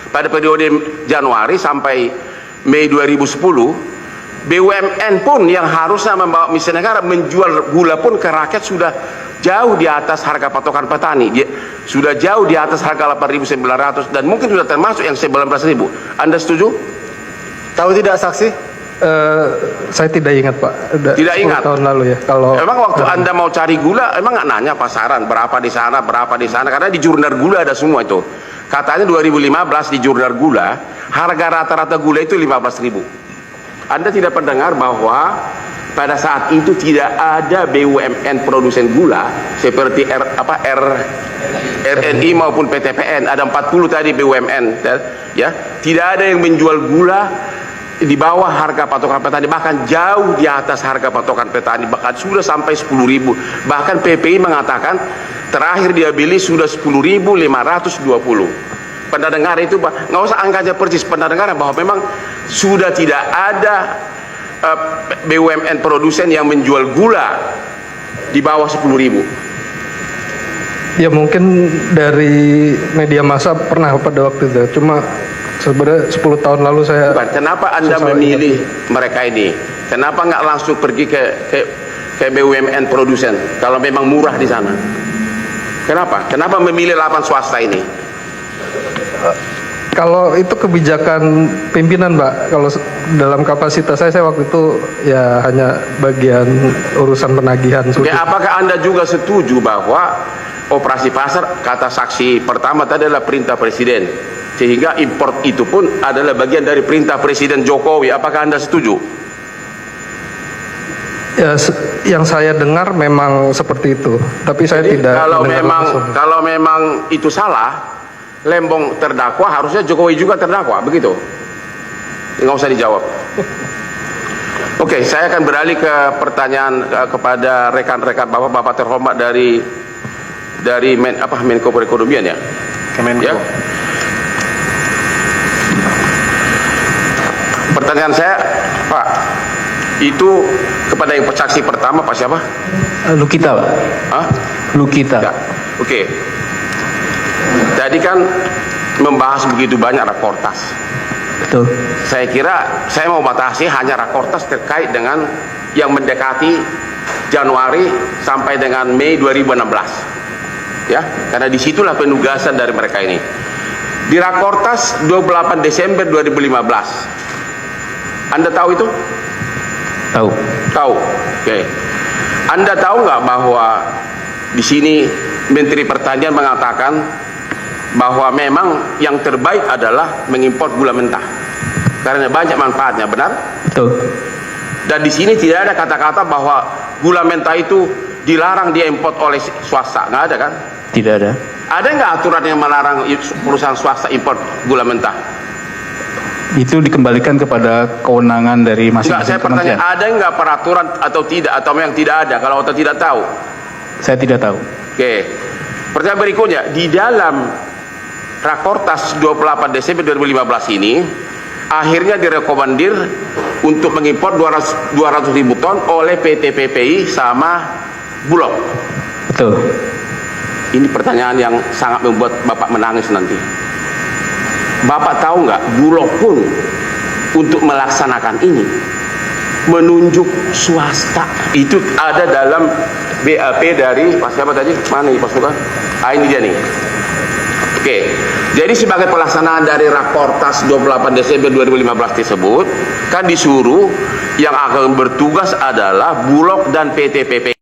Pada periode Januari sampai Mei 2010, BUMN pun yang harusnya membawa misi negara menjual gula pun ke rakyat sudah jauh di atas harga patokan petani. Sudah jauh di atas harga 8.900 dan mungkin sudah termasuk yang 19.000. Anda setuju? Tahu tidak saksi? Saya tidak ingat, Pak. Tidak ingat? Tahun lalu ya. Kalau emang waktu Anda mau cari gula, emang nggak nanya pasaran berapa di sana, karena di jurnal gula ada semua itu. Katanya 2015 di jurnal gula, harga rata-rata gula itu 15.000. Anda tidak mendengar bahwa pada saat itu tidak ada BUMN produsen gula seperti RNI maupun PTPN, ada 40 tadi BUMN, ya. Tidak ada yang menjual gula di bawah harga patokan petani, bahkan jauh di atas harga patokan petani, bahkan sudah sampai 10.000. Bahkan PPI mengatakan terakhir dia beli sudah 10.520. Pernah dengar itu, Pak? Nggak usah angkanya persis, pernah dengar bahwa memang sudah tidak ada BUMN produsen yang menjual gula di bawah 10.000. Ya mungkin dari media massa pernah pada waktu itu, cuma sebenarnya 10 tahun lalu saya... Kenapa Anda memilih mereka ini? Kenapa nggak langsung pergi ke BUMN produsen kalau memang murah di sana? Kenapa? Kenapa memilih lapan swasta ini? Kalau itu kebijakan pimpinan, Pak. Kalau dalam kapasitas saya waktu itu ya hanya bagian urusan penagihan. Oke, apakah Anda juga setuju bahwa operasi pasar, kata saksi pertama tadi adalah perintah Presiden, sehingga import itu pun adalah bagian dari perintah Presiden Jokowi? Apakah Anda setuju? Ya, yang saya dengar memang seperti itu, tapi saya tidak. Kalau memang itu salah, Lembong terdakwa, harusnya Jokowi juga terdakwa, begitu? Nggak usah dijawab. Oke, saya akan beralih ke pertanyaan kepada rekan-rekan bapak terhormat dari Menko Perekonomian ya. Kemenko. Ya. Pertanyaan saya, Pak, itu kepada yang saksi pertama, Pak siapa? Lukita, Pak. Hah? Lukita. Ya. Oke. Tadi kan membahas begitu banyak rakortas. Betul. Saya kira saya mau batasi hanya rakortas terkait dengan yang mendekati Januari sampai dengan Mei 2016. Ya, karena disitulah penugasan dari mereka ini. Di rakortas 28 Desember 2015. Anda tahu itu? Tahu. Tahu. Oke. Anda tahu nggak bahwa di sini Menteri Pertanian mengatakan bahwa memang yang terbaik adalah mengimpor gula mentah karena banyak manfaatnya, benar? Betul. Dan di sini tidak ada kata-kata bahwa gula mentah itu dilarang diimpor oleh swasta, nggak ada kan? Tidak ada. Ada nggak aturan yang melarang perusahaan swasta impor gula mentah? Itu dikembalikan kepada kewenangan dari masing-masing kementerian. Saya bertanya, ada nggak peraturan atau tidak, atau memang tidak ada? Kalau atau tidak tahu? Saya tidak tahu. Oke. Pertanyaan berikutnya, di dalam Rakortas 28 Desember 2015 ini akhirnya direkomandir untuk mengimpor 200.000 ton oleh PT PPI sama Bulog. Betul. Ini pertanyaan yang sangat membuat Bapak menangis nanti. Bapak tahu nggak, Bulog pun untuk melaksanakan ini menunjuk swasta. Itu ada dalam BAP dari Pak siapa tadi? Mana ini Pak Suka? Ini dia nih. Oke, jadi sebagai pelaksanaan dari Rakortas 28 Desember 2015 tersebut, kan disuruh yang akan bertugas adalah Bulog dan PT PPI.